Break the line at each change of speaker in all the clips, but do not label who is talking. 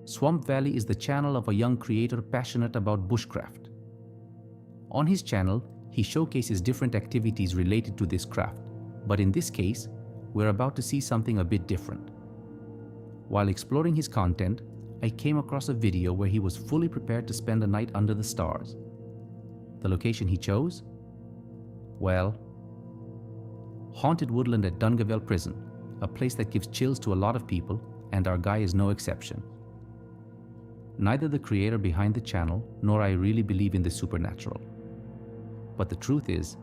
Swamp Valley is the channel of a young creator passionate about bushcraft. On his channel, he showcases different activities related to this craft, but in this case, we're about to see something a bit different. While exploring his content, I came across a video where he was fully prepared to spend a night under the stars. The location he chose? Well, haunted woodland at Dungavel Prison, a place that gives chills to a lot of people, and our guy is no exception. Neither the creator behind the channel nor I really believe in the supernatural. But the truth is,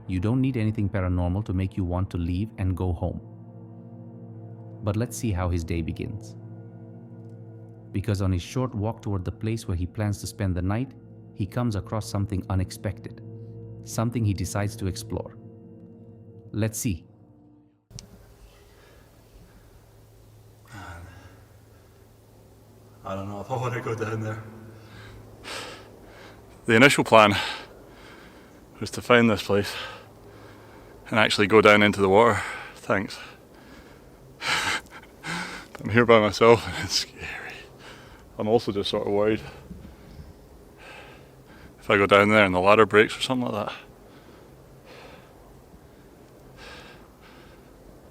you don't need anything paranormal to make you want to leave and go home. But let's see how his day begins. Because on his short walk toward the place where he plans to spend the night, he comes across something unexpected, something he decides to explore. Let's see.
I don't know if I want to go down there.
The initial plan was to find this place and actually go down into the water. Thanks. I'm here by myself and it's scary. I'm also just sort of worried if I go down there and the ladder breaks or something like that.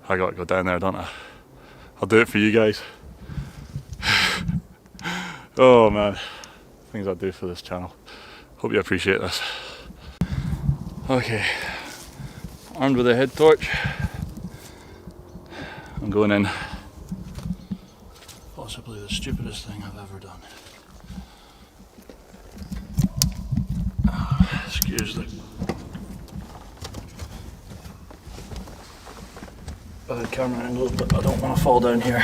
I gotta go down there, don't I? I'll do it for you guys. Oh man, things I do for this channel. Hope you appreciate this. Okay, armed with a head torch, I'm going in. Possibly the stupidest thing I've ever done. Excuse the bad camera angle, but I don't want to fall down here.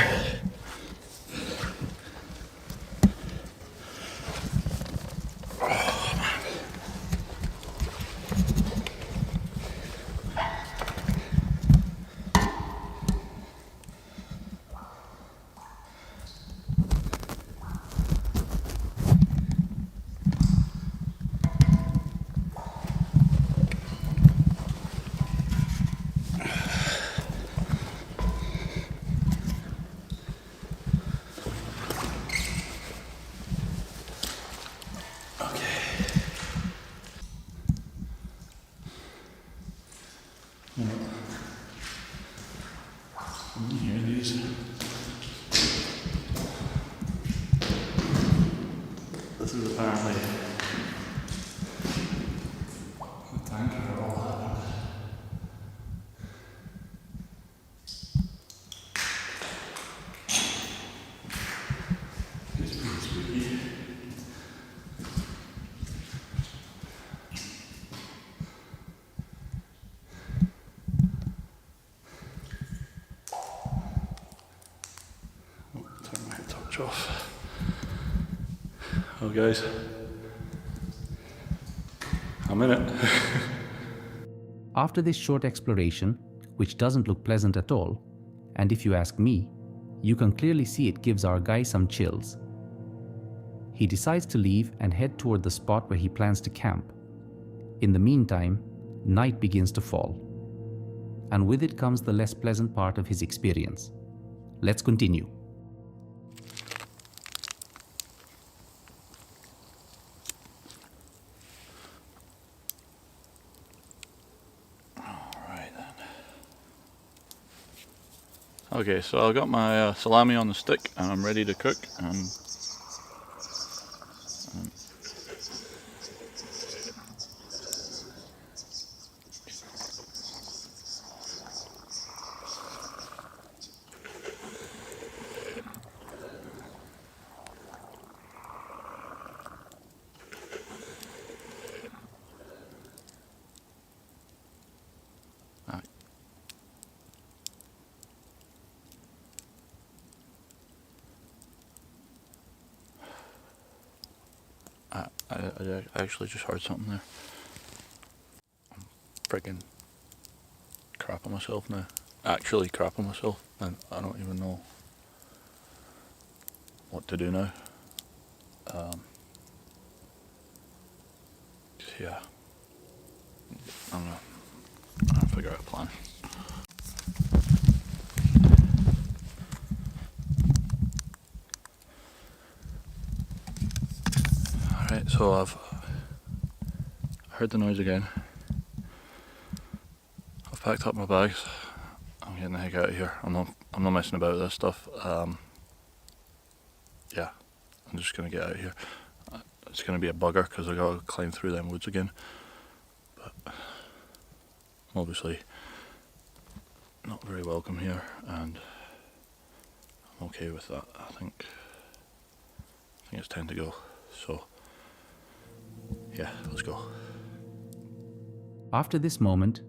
This is apparently the tank where it all happened. It's pretty spooky. Turn my torch off. Oh guys, I'm in it.
After this short exploration, which doesn't look pleasant at all, and if you ask me, you can clearly see it gives our guy some chills. He decides to leave and head toward the spot where he plans to camp. In the meantime, night begins to fall. And with it comes the less pleasant part of his experience. Let's continue.
Okay, so I got my salami on the stick and I'm ready to cook. I actually just heard something there. I'm freaking crapping myself now. Actually crapping myself, and I don't even know what to do now. Yeah, I'm gonna figure out a plan. Right, so I've heard the noise again. I've packed up my bags. I'm getting the heck out of here. I'm not messing about with this stuff. Yeah, I'm just gonna get out of here. It's gonna be a bugger because I gotta climb through them woods again. But obviously not very welcome here, and I'm okay with that. I think it's time to go. So yeah, let's go.
After this moment,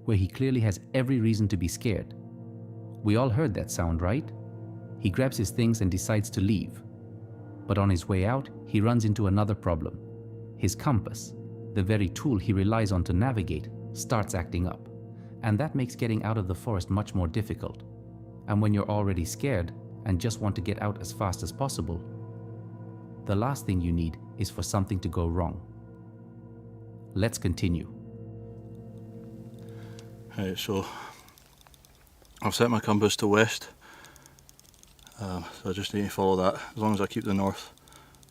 where he clearly has every reason to be scared, we all heard that sound, right? He grabs his things and decides to leave. But on his way out, he runs into another problem. His compass, the very tool he relies on to navigate, starts acting up. And that makes getting out of the forest much more difficult. And when you're already scared and just want to get out as fast as possible, the last thing you need is for something to go wrong. Let's continue.
Right, so I've set my compass to west, so I just need to follow that. As long as I keep the north,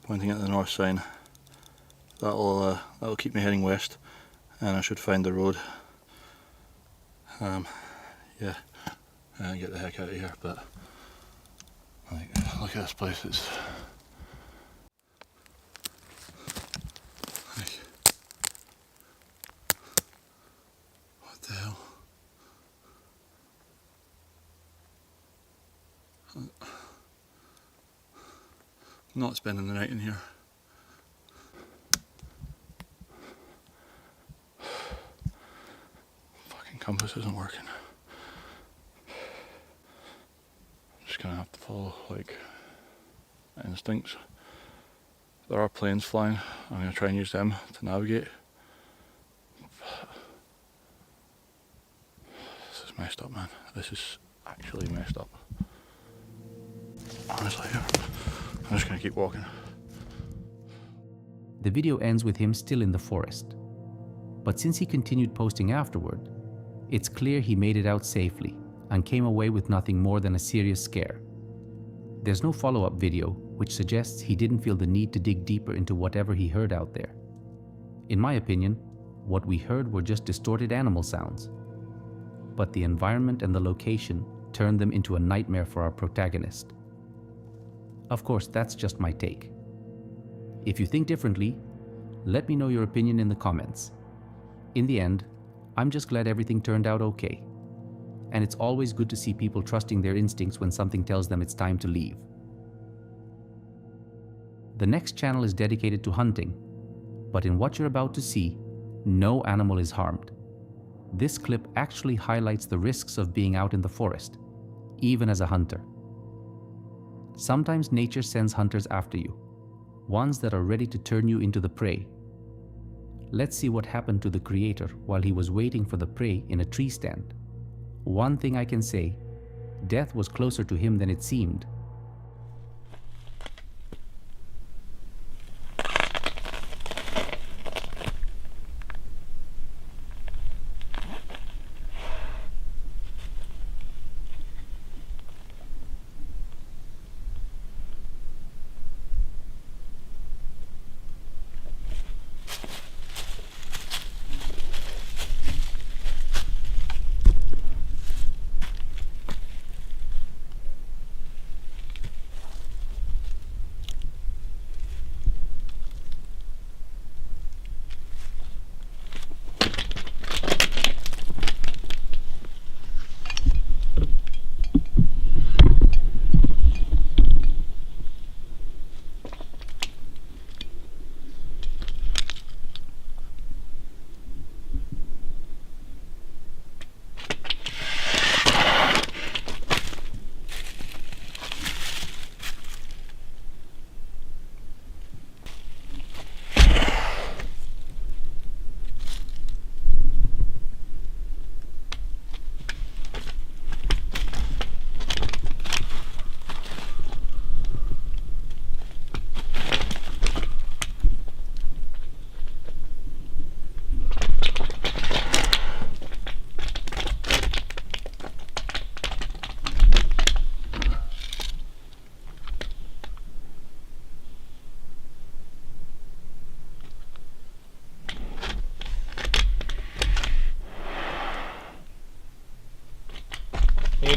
pointing at the north sign, that'll keep me heading west, and I should find the road. Yeah, and get the heck out of here. But like, look at this place. It's like, what the hell? Not spending the night in here. Fucking compass isn't working. I'm just gonna have to follow like instincts. There are planes flying. I'm gonna try and use them to navigate. This is messed up, man. This is actually messed up. Honestly, I'm just gonna keep walking.
The video ends with him still in the forest. But since he continued posting afterward, it's clear he made it out safely and came away with nothing more than a serious scare. There's no follow-up video, which suggests he didn't feel the need to dig deeper into whatever he heard out there. In my opinion, what we heard were just distorted animal sounds. But the environment and the location turned them into a nightmare for our protagonist. Of course, that's just my take. If you think differently, let me know your opinion in the comments. In the end, I'm just glad everything turned out okay. And it's always good to see people trusting their instincts when something tells them it's time to leave. The next channel is dedicated to hunting, but in what you're about to see, no animal is harmed. This clip actually highlights the risks of being out in the forest, even as a hunter. Sometimes nature sends hunters after you, ones that are ready to turn you into the prey. Let's see what happened to the creator while he was waiting for the prey in a tree stand. One thing I can say, death was closer to him than it seemed.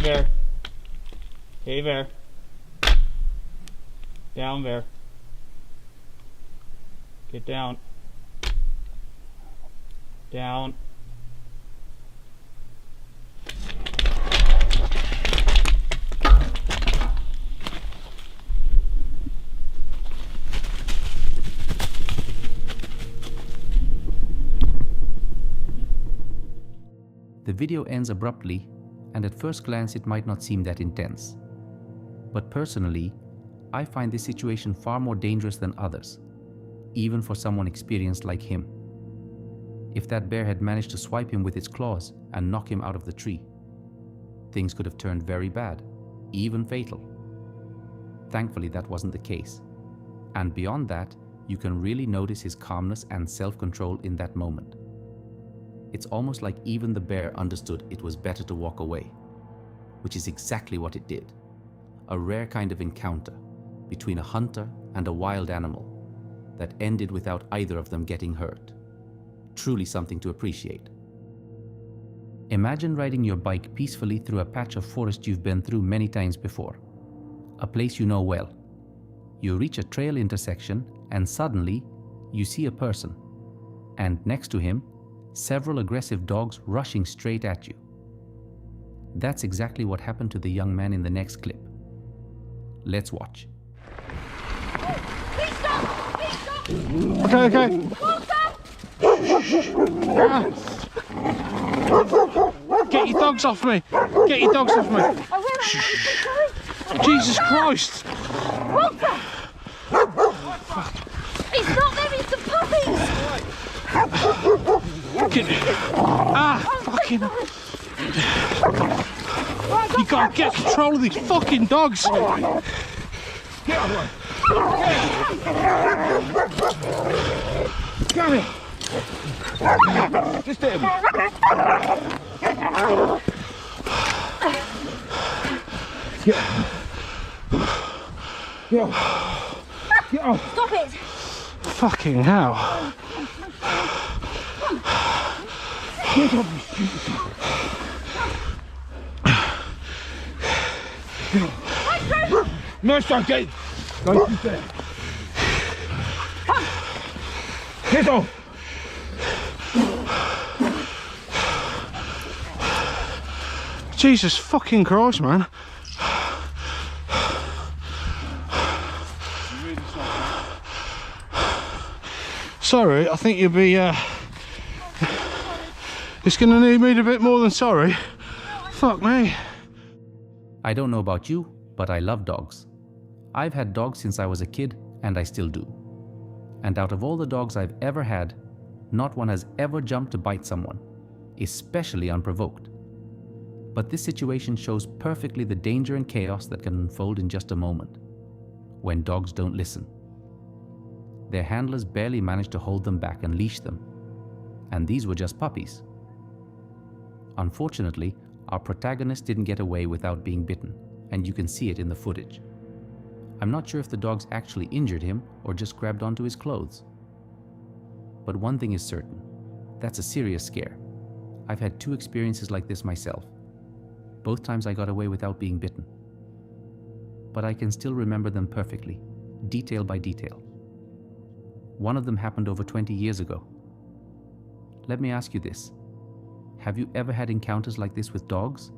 bear. Hey, bear. Down, bear. Get down. Down.
The video ends abruptly, and at first glance it might not seem that intense. But personally, I find this situation far more dangerous than others, even for someone experienced like him. If that bear had managed to swipe him with its claws and knock him out of the tree, things could have turned very bad, even fatal. Thankfully, that wasn't the case. And beyond that, you can really notice his calmness and self-control in that moment. It's almost like even the bear understood it was better to walk away, which is exactly what it did. A rare kind of encounter between a hunter and a wild animal that ended without either of them getting hurt. Truly something to appreciate. Imagine riding your bike peacefully through a patch of forest you've been through many times before, a place you know well. You reach a trail intersection and suddenly you see a person, and next to him, several aggressive dogs rushing straight at you. That's exactly what happened to the young man in the next clip. Let's watch.
Please stop! Please stop! Okay. Get your dogs off me! Get your dogs off me! Jesus Christ!
Walter! It's not them, it's the puppies!
Fucking... You gotta get control of these fucking dogs! Get out of the way! Come here! Just hit him! Get off!
Stop it!
Fucking hell! Get off, you stupid! Nice try, get! Nice there! Get off! Jesus fucking Christ, man! Sorry, I think you'll be, it's gonna need me a bit more than sorry. Fuck me.
I don't know about you, but I love dogs. I've had dogs since I was a kid, and I still do. And out of all the dogs I've ever had, not one has ever jumped to bite someone, especially unprovoked. But this situation shows perfectly the danger and chaos that can unfold in just a moment, when dogs don't listen. Their handlers barely managed to hold them back and leash them, and these were just puppies. Unfortunately, our protagonist didn't get away without being bitten, and you can see it in the footage. I'm not sure if the dogs actually injured him or just grabbed onto his clothes. But one thing is certain, that's a serious scare. I've had 2 experiences like this myself. Both times I got away without being bitten. But I can still remember them perfectly, detail by detail. One of them happened over 20 years ago. Let me ask you this. Have you ever had encounters like this with dogs?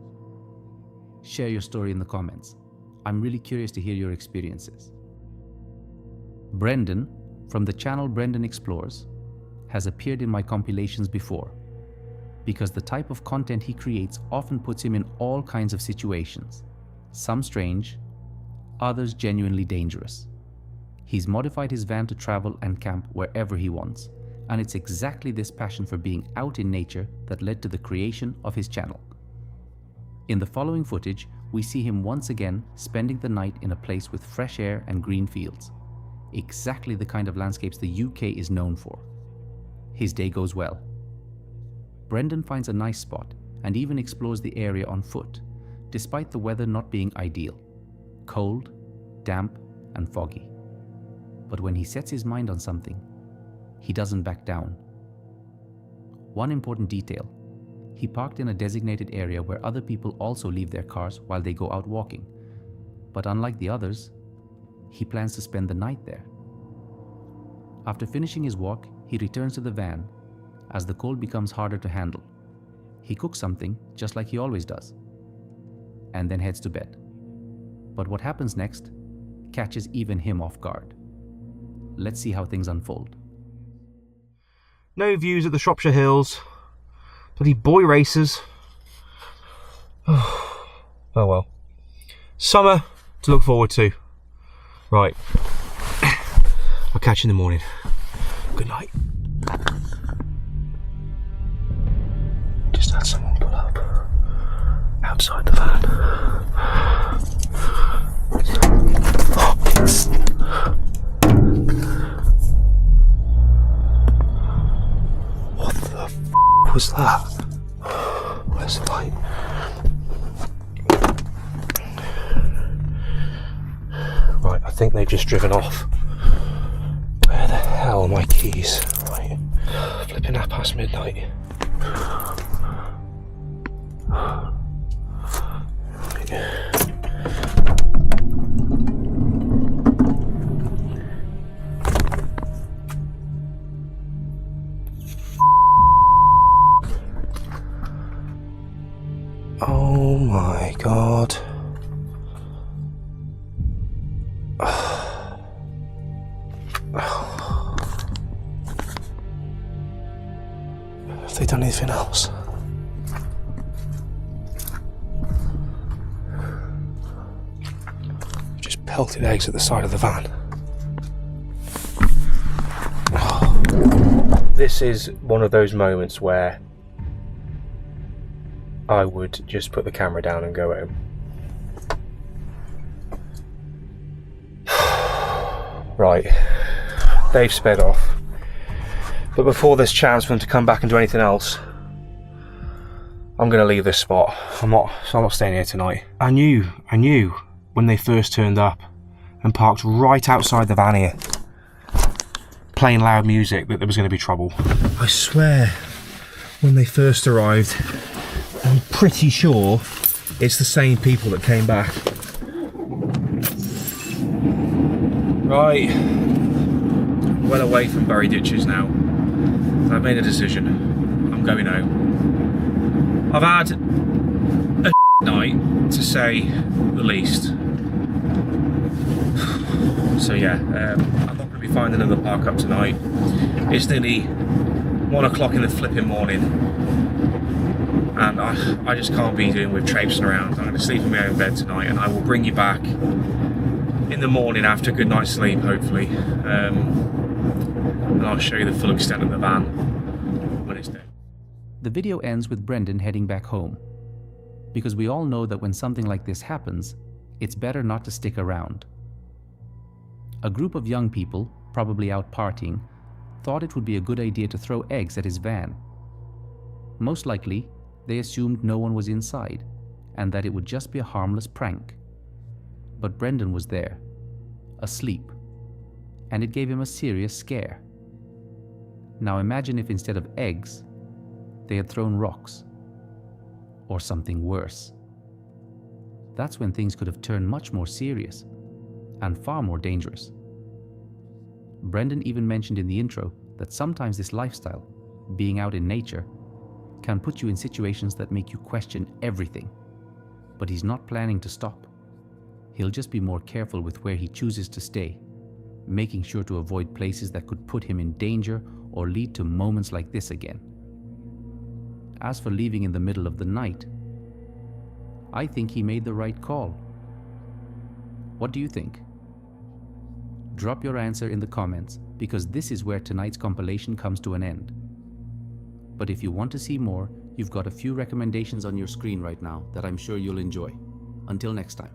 Share your story in the comments. I'm really curious to hear your experiences. Brendan, from the channel Brendan Explores, has appeared in my compilations before, because the type of content he creates often puts him in all kinds of situations, some strange, others genuinely dangerous. He's modified his van to travel and camp wherever he wants, and it's exactly this passion for being out in nature that led to the creation of his channel. In the following footage, we see him once again spending the night in a place with fresh air and green fields, exactly the kind of landscapes the UK is known for. His day goes well. Brendan finds a nice spot and even explores the area on foot, despite the weather not being ideal, cold, damp, and foggy. But when he sets his mind on something, he doesn't back down. One important detail, He parked in a designated area where other people also leave their cars while they go out walking. But unlike the others, he plans to spend the night there. After finishing his walk, he returns to the van as the cold becomes harder to handle. He cooks something just like he always does, and then heads to bed. But what happens next catches even him off guard. Let's see how things unfold.
No views at the Shropshire Hills. Bloody boy racers. Oh well. Summer to look forward to. Right. I'll catch you in the morning. Good night. Just had someone pull up outside the van. What the f was that? Where's the light? Right, I think they've just driven off. Where the hell are my keys? Right, flipping midnight. Oh my god. Have they done anything else? Just pelted eggs at the side of the van. This is one of those moments where I would just put the camera down and go home. Right, they've sped off. But before there's chance for them to come back and do anything else, I'm going to leave this spot. I'm not staying here tonight. I knew when they first turned up and parked right outside the van here, playing loud music, that there was going to be trouble. I swear, when they first arrived, I'm pretty sure it's the same people that came back. Right, well away from bury ditches now. I've made a decision. I'm going home. I've had a night, to say the least. So yeah, I'm not going to be finding another park up tonight. It's nearly 1 o'clock in the flipping morning, and I just can't be doing with traipsing around. I'm going to sleep in my own bed tonight, and I will bring you back in the morning after a good night's sleep, hopefully. And I'll show you the full extent of the van when it's dead.
The video ends with Brendan heading back home, because we all know that when something like this happens, it's better not to stick around. A group of young people, probably out partying, thought it would be a good idea to throw eggs at his van. Most likely, they assumed no one was inside, and that it would just be a harmless prank. But Brendan was there, asleep, and it gave him a serious scare. Now imagine if instead of eggs, they had thrown rocks, or something worse. That's when things could have turned much more serious, and far more dangerous. Brendan even mentioned in the intro that sometimes this lifestyle, being out in nature, can put you in situations that make you question everything. But he's not planning to stop. He'll just be more careful with where he chooses to stay, making sure to avoid places that could put him in danger or lead to moments like this again. As for leaving in the middle of the night, I think he made the right call. What do you think? Drop your answer in the comments, because this is where tonight's compilation comes to an end. But if you want to see more, you've got a few recommendations on your screen right now that I'm sure you'll enjoy. Until next time.